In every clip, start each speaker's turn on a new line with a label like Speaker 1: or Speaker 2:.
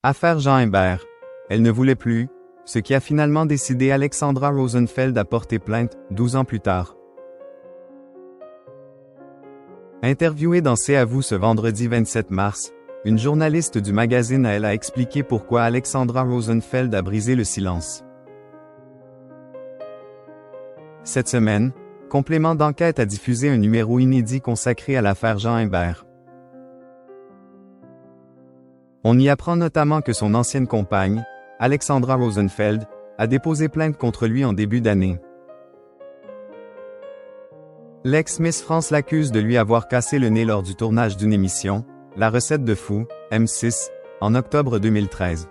Speaker 1: Affaire Jean Imbert. Elle ne voulait plus, ce qui a finalement décidé Alexandra Rosenfeld à porter plainte, 12 ans plus tard. Interviewée dans C'est à vous ce vendredi 27 mars, une journaliste du magazine Elle a expliqué pourquoi Alexandra Rosenfeld a brisé le silence. Cette semaine, Complément d'enquête a diffusé un numéro inédit consacré à l'affaire Jean Imbert. On y apprend notamment que son ancienne compagne, Alexandra Rosenfeld, a déposé plainte contre lui en début d'année. L'ex-Miss France l'accuse de lui avoir cassé le nez lors du tournage d'une émission, La recette de fou, M6, en octobre 2013.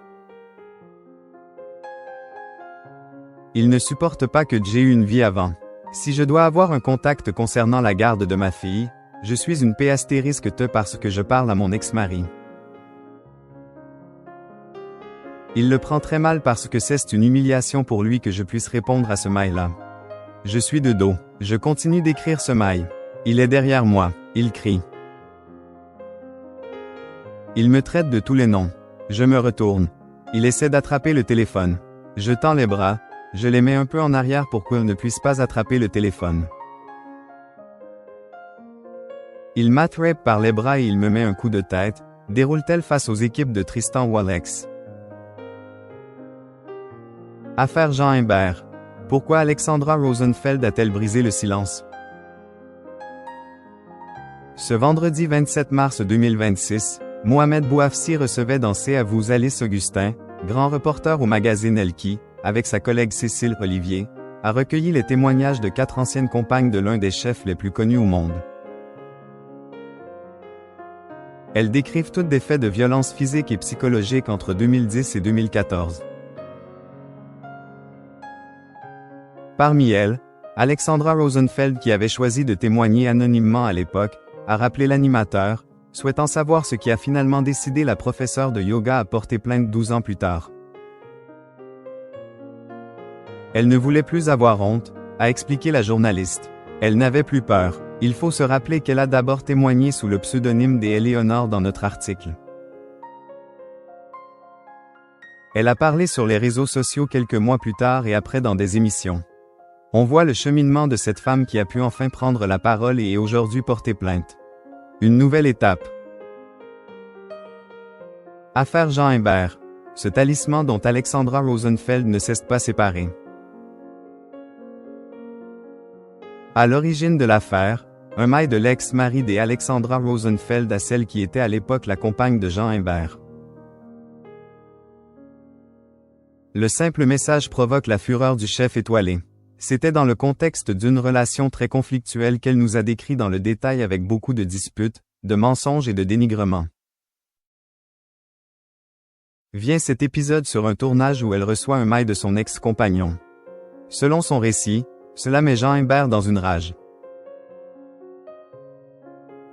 Speaker 1: Il ne supporte pas que j'ai eu une vie avant. Si je dois avoir un contact concernant la garde de ma fille, je suis une P** parce que je parle à mon ex-mari. Il le prend très mal parce que c'est une humiliation pour lui que je puisse répondre à ce mail-là. Je suis de dos. Je continue d'écrire ce mail. Il est derrière moi. Il crie. Il me traite de tous les noms. Je me retourne. Il essaie d'attraper le téléphone. Je tends les bras. Je les mets un peu en arrière pour qu'il ne puisse pas attraper le téléphone. Il m'attrape par les bras et il me met un coup de tête, déroule-t-elle face aux équipes de Tristan Wallex. Affaire Jean Imbert. Pourquoi Alexandra Rosenfeld a-t-elle brisé le silence? Ce vendredi 27 mars 2026, Mohamed Bouafsi recevait dans C'est à vous Alice Augustin, grand reporter au magazine Elle qui, avec sa collègue Cécile Olivier, a recueilli les témoignages de 4 anciennes compagnes de l'un des chefs les plus connus au monde. Elles décrivent toutes des faits de violence physique et psychologique entre 2010 et 2014. Parmi elles, Alexandra Rosenfeld qui avait choisi de témoigner anonymement à l'époque, a rappelé l'animateur, souhaitant savoir ce qui a finalement décidé la professeure de yoga à porter plainte 12 ans plus tard. Elle ne voulait plus avoir honte, a expliqué la journaliste. Elle n'avait plus peur. Il faut se rappeler qu'elle a d'abord témoigné sous le pseudonyme d'Éléonore dans notre article. Elle a parlé sur les réseaux sociaux quelques mois plus tard et après dans des émissions. On voit le cheminement de cette femme qui a pu enfin prendre la parole et est aujourd'hui porter plainte. Une nouvelle étape. Affaire Jean Imbert. Ce talisman dont Alexandra Rosenfeld ne cesse pas séparer. À l'origine de l'affaire, un mail de l'ex-mari d'Alexandra Rosenfeld à celle qui était à l'époque la compagne de Jean Imbert. Le simple message provoque la fureur du chef étoilé. C'était dans le contexte d'une relation très conflictuelle qu'elle nous a décrit dans le détail avec beaucoup de disputes, de mensonges et de dénigrements. Vient cet épisode sur un tournage où elle reçoit un mail de son ex-compagnon. Selon son récit, cela met Jean Imbert dans une rage.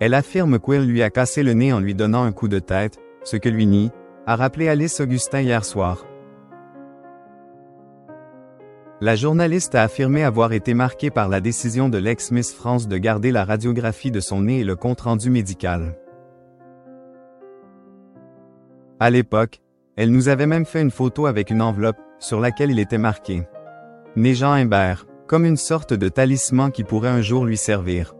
Speaker 1: Elle affirme qu'il lui a cassé le nez en lui donnant un coup de tête, ce que lui nie, a rappelé Alice Augustin hier soir. La journaliste a affirmé avoir été marquée par la décision de l'ex-Miss France de garder la radiographie de son nez et le compte-rendu médical. À l'époque, elle nous avait même fait une photo avec une enveloppe, sur laquelle il était marqué « Né Jean Imbert », comme une sorte de talisman qui pourrait un jour lui servir.